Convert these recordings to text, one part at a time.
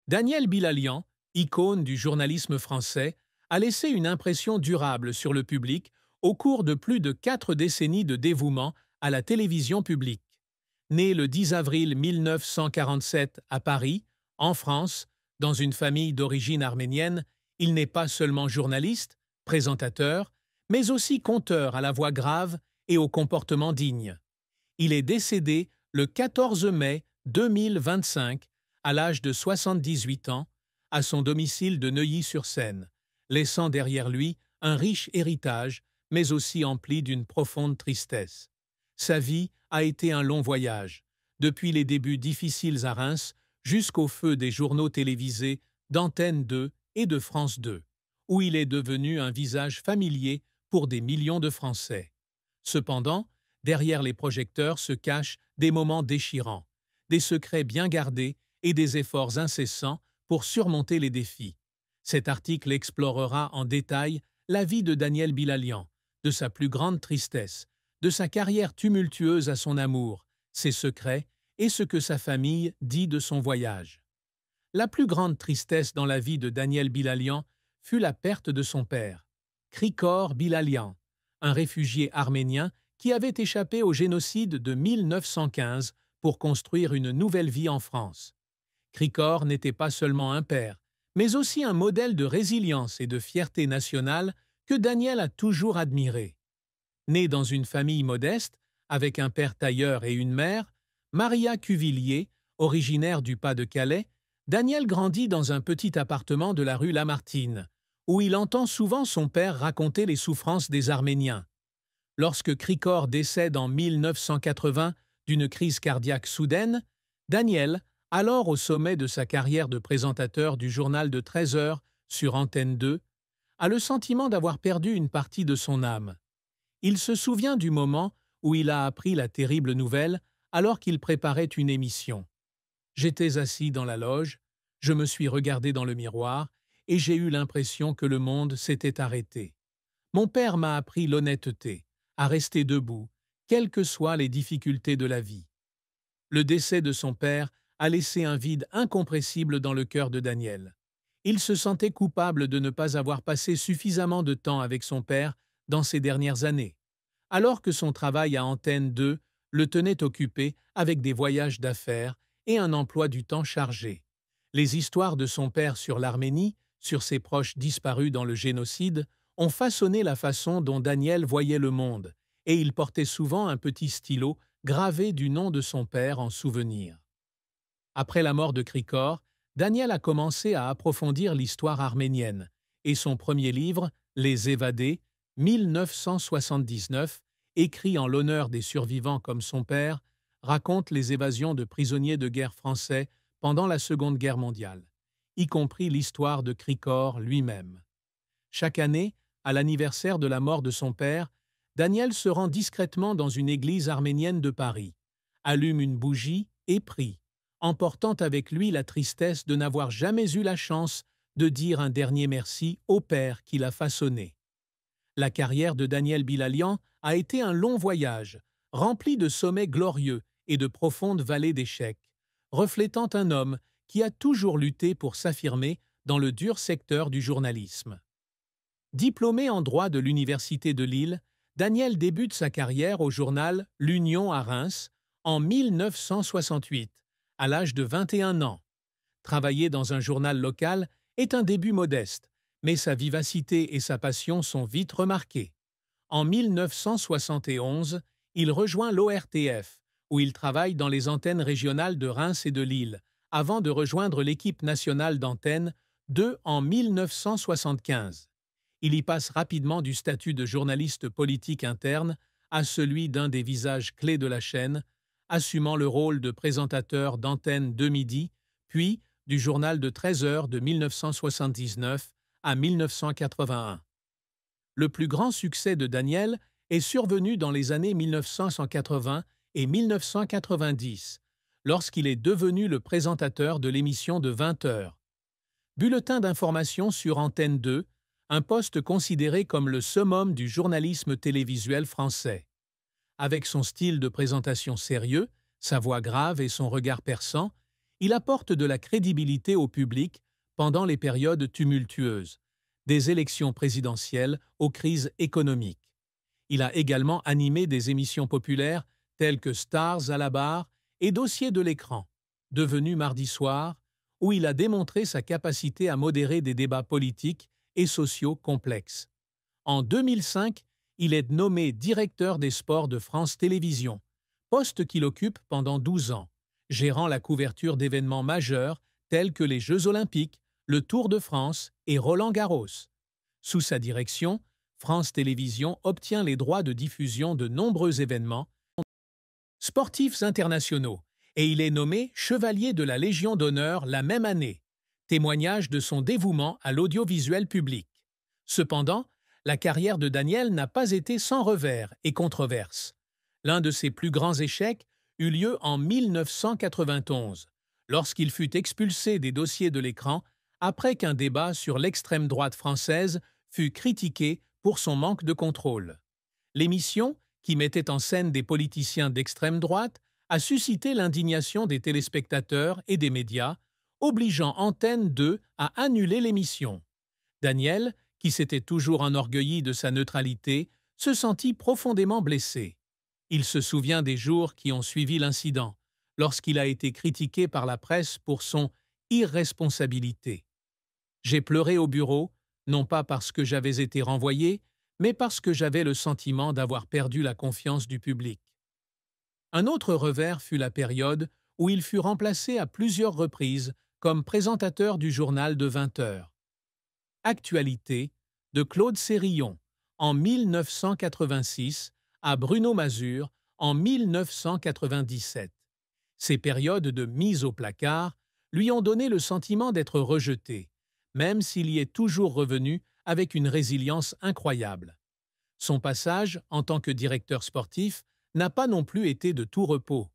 Daniel Bilalian, icône du journalisme français, a laissé une impression durable sur le public au cours de plus de 4 décennies de dévouement à la télévision publique. Né le 10 avril 1947 à Paris, en France, dans une famille d'origine arménienne, il n'est pas seulement journaliste, présentateur, mais aussi conteur à la voix grave et au comportement digne. Il est décédé le 14 mai 2025, à l'âge de 78 ans, à son domicile de Neuilly-sur-Seine, laissant derrière lui un riche héritage, mais aussi empli d'une profonde tristesse. Sa vie a été un long voyage, depuis les débuts difficiles à Reims jusqu'au feu des journaux télévisés d'Antenne 2 et de France 2, où il est devenu un visage familier pour des millions de Français. Cependant, derrière les projecteurs se cachent des moments déchirants, des secrets bien gardés et des efforts incessants pour surmonter les défis. Cet article explorera en détail la vie de Daniel Bilalian, de sa plus grande tristesse, de sa carrière tumultueuse à son amour, ses secrets et ce que sa famille dit de son voyage. La plus grande tristesse dans la vie de Daniel Bilalian fut la perte de son père, Krikor Bilalian, un réfugié arménien qui avait échappé au génocide de 1915 pour construire une nouvelle vie en France. Krikor n'était pas seulement un père, mais aussi un modèle de résilience et de fierté nationale que Daniel a toujours admiré. Né dans une famille modeste, avec un père tailleur et une mère, Maria Cuvillier, originaire du Pas-de-Calais, Daniel grandit dans un petit appartement de la rue Lamartine, où il entend souvent son père raconter les souffrances des Arméniens. Lorsque Krikor décède en 1980 d'une crise cardiaque soudaine, Daniel, alors au sommet de sa carrière de présentateur du journal de 13 heures sur Antenne 2, a le sentiment d'avoir perdu une partie de son âme. Il se souvient du moment où il a appris la terrible nouvelle alors qu'il préparait une émission. J'étais assis dans la loge, je me suis regardé dans le miroir et j'ai eu l'impression que le monde s'était arrêté. Mon père m'a appris l'honnêteté, à rester debout, quelles que soient les difficultés de la vie. Le décès de son père a laissé un vide incompressible dans le cœur de Daniel. Il se sentait coupable de ne pas avoir passé suffisamment de temps avec son père dans ces dernières années, alors que son travail à Antenne 2 le tenait occupé avec des voyages d'affaires et un emploi du temps chargé. Les histoires de son père sur l'Arménie, sur ses proches disparus dans le génocide, ont façonné la façon dont Daniel voyait le monde, et il portait souvent un petit stylo gravé du nom de son père en souvenir. Après la mort de Krikor, Daniel a commencé à approfondir l'histoire arménienne, et son premier livre, Les Évadés, 1979, écrit en l'honneur des survivants comme son père, raconte les évasions de prisonniers de guerre français pendant la Seconde Guerre mondiale, y compris l'histoire de Krikor lui-même. Chaque année, à l'anniversaire de la mort de son père, Daniel se rend discrètement dans une église arménienne de Paris, allume une bougie et prie, emportant avec lui la tristesse de n'avoir jamais eu la chance de dire un dernier merci au père qui l'a façonné. La carrière de Daniel Bilalian a été un long voyage, rempli de sommets glorieux et de profondes vallées d'échecs, reflétant un homme qui a toujours lutté pour s'affirmer dans le dur secteur du journalisme. Diplômé en droit de l'Université de Lille, Daniel débute sa carrière au journal L'Union à Reims en 1968, à l'âge de 21 ans. Travailler dans un journal local est un début modeste, mais sa vivacité et sa passion sont vite remarquées. En 1971, il rejoint l'ORTF, où il travaille dans les antennes régionales de Reims et de Lille, avant de rejoindre l'équipe nationale d'antenne 2 en 1975. Il y passe rapidement du statut de journaliste politique interne à celui d'un des visages clés de la chaîne, assumant le rôle de présentateur d'Antenne 2 Midi, puis du journal de 13 heures de 1979 à 1981. Le plus grand succès de Daniel est survenu dans les années 1980 et 1990, lorsqu'il est devenu le présentateur de l'émission de 20 heures. Bulletin d'information sur Antenne 2, un poste considéré comme le summum du journalisme télévisuel français. Avec son style de présentation sérieux, sa voix grave et son regard perçant, il apporte de la crédibilité au public pendant les périodes tumultueuses, des élections présidentielles aux crises économiques. Il a également animé des émissions populaires telles que Stars à la barre et Dossier de l'écran, devenu Mardi soir, où il a démontré sa capacité à modérer des débats politiques et sociaux complexes. En 2005, il est nommé directeur des sports de France Télévisions, poste qu'il occupe pendant 12 ans, gérant la couverture d'événements majeurs tels que les Jeux Olympiques, le Tour de France et Roland-Garros. Sous sa direction, France Télévisions obtient les droits de diffusion de nombreux événements sportifs internationaux et il est nommé chevalier de la Légion d'honneur la même année, témoignage de son dévouement à l'audiovisuel public. Cependant, la carrière de Daniel n'a pas été sans revers et controverses. L'un de ses plus grands échecs eut lieu en 1991, lorsqu'il fut expulsé des dossiers de l'écran après qu'un débat sur l'extrême droite française fut critiqué pour son manque de contrôle. L'émission, qui mettait en scène des politiciens d'extrême droite, a suscité l'indignation des téléspectateurs et des médias, obligeant Antenne 2 à annuler l'émission. Daniel, qui s'était toujours enorgueilli de sa neutralité, se sentit profondément blessé. Il se souvient des jours qui ont suivi l'incident, lorsqu'il a été critiqué par la presse pour son irresponsabilité. J'ai pleuré au bureau, non pas parce que j'avais été renvoyé, mais parce que j'avais le sentiment d'avoir perdu la confiance du public. Un autre revers fut la période où il fut remplacé à plusieurs reprises comme présentateur du journal de 20 heures. Actualité de Claude Sérillon en 1986 à Bruno Mazur en 1997. Ces périodes de mise au placard lui ont donné le sentiment d'être rejeté, même s'il y est toujours revenu avec une résilience incroyable. Son passage en tant que directeur sportif n'a pas non plus été de tout repos.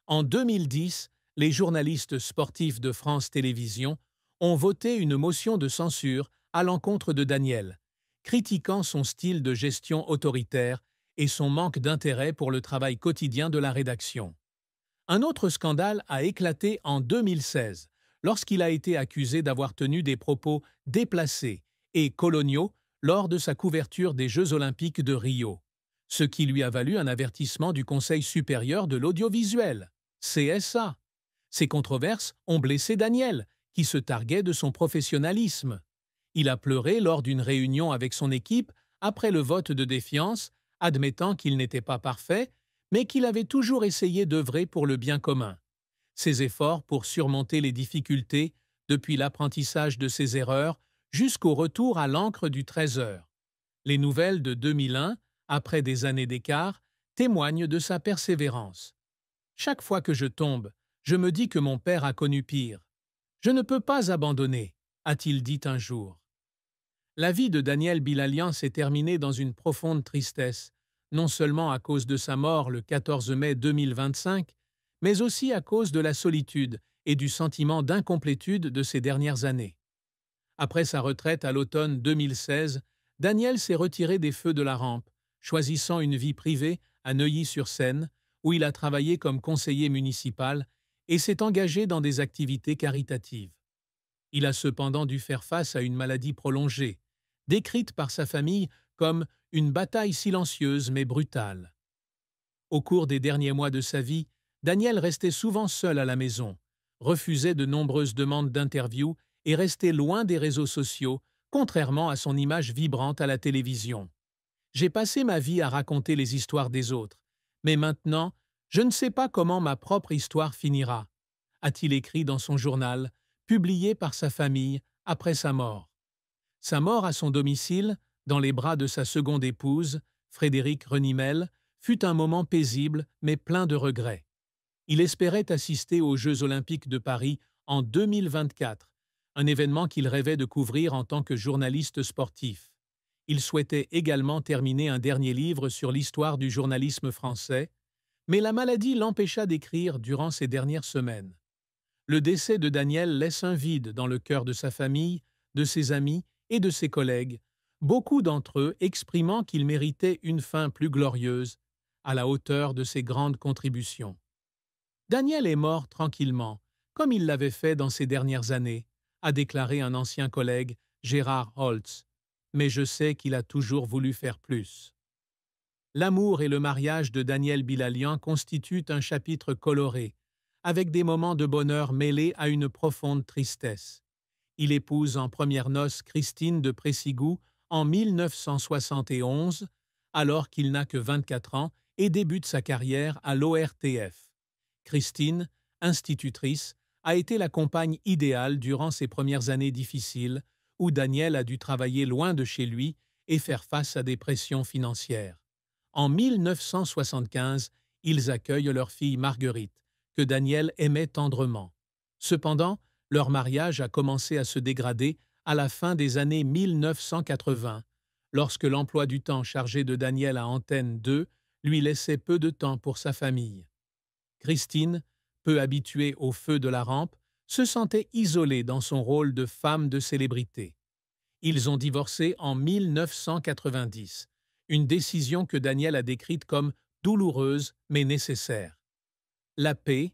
En 2010, les journalistes sportifs de France Télévisions ont voté une motion de censure à l'encontre de Daniel, critiquant son style de gestion autoritaire et son manque d'intérêt pour le travail quotidien de la rédaction. Un autre scandale a éclaté en 2016, lorsqu'il a été accusé d'avoir tenu des propos déplacés et coloniaux lors de sa couverture des Jeux olympiques de Rio, ce qui lui a valu un avertissement du Conseil supérieur de l'audiovisuel, CSA. Ces controverses ont blessé Daniel, qui se targuait de son professionnalisme. Il a pleuré lors d'une réunion avec son équipe après le vote de défiance, admettant qu'il n'était pas parfait, mais qu'il avait toujours essayé d'œuvrer pour le bien commun. Ses efforts pour surmonter les difficultés, depuis l'apprentissage de ses erreurs jusqu'au retour à l'encre du 13 heures. Les nouvelles de 2001, après des années d'écart, témoignent de sa persévérance. Chaque fois que je tombe, je me dis que mon père a connu pire. Je ne peux pas abandonner, a-t-il dit un jour. La vie de Daniel Bilalian s'est terminée dans une profonde tristesse, non seulement à cause de sa mort le 14 mai 2025, mais aussi à cause de la solitude et du sentiment d'incomplétude de ces dernières années. Après sa retraite à l'automne 2016, Daniel s'est retiré des feux de la rampe, choisissant une vie privée à Neuilly-sur-Seine, où il a travaillé comme conseiller municipal et s'est engagé dans des activités caritatives. Il a cependant dû faire face à une maladie prolongée, décrite par sa famille comme une bataille silencieuse mais brutale. Au cours des derniers mois de sa vie, Daniel restait souvent seul à la maison, refusait de nombreuses demandes d'interviews et restait loin des réseaux sociaux, contrairement à son image vibrante à la télévision. « J'ai passé ma vie à raconter les histoires des autres, mais maintenant, je ne sais pas comment ma propre histoire finira », a-t-il écrit dans son journal, publié par sa famille après sa mort. Sa mort à son domicile, dans les bras de sa seconde épouse, Frédérique Renimel, fut un moment paisible mais plein de regrets. Il espérait assister aux Jeux olympiques de Paris en 2024, un événement qu'il rêvait de couvrir en tant que journaliste sportif. Il souhaitait également terminer un dernier livre sur l'histoire du journalisme français, mais la maladie l'empêcha d'écrire durant ces dernières semaines. Le décès de Daniel laisse un vide dans le cœur de sa famille, de ses amis et de ses collègues, beaucoup d'entre eux exprimant qu'il méritait une fin plus glorieuse, à la hauteur de ses grandes contributions. Daniel est mort tranquillement, comme il l'avait fait dans ces dernières années, a déclaré un ancien collègue, Gérard Holtz. Mais je sais qu'il a toujours voulu faire plus. L'amour et le mariage de Daniel Bilalian constituent un chapitre coloré, avec des moments de bonheur mêlés à une profonde tristesse. Il épouse en premières noces Christine de Précigou en 1971, alors qu'il n'a que 24 ans et débute sa carrière à l'ORTF. Christine, institutrice, a été la compagne idéale durant ses premières années difficiles, où Daniel a dû travailler loin de chez lui et faire face à des pressions financières. En 1975, ils accueillent leur fille Marguerite, que Daniel aimait tendrement. Cependant, leur mariage a commencé à se dégrader à la fin des années 1980, lorsque l'emploi du temps chargé de Daniel à Antenne 2 lui laissait peu de temps pour sa famille. Christine, peu habituée au feu de la rampe, se sentait isolée dans son rôle de femme de célébrité. Ils ont divorcé en 1990, une décision que Daniel a décrite comme douloureuse mais nécessaire. La paix,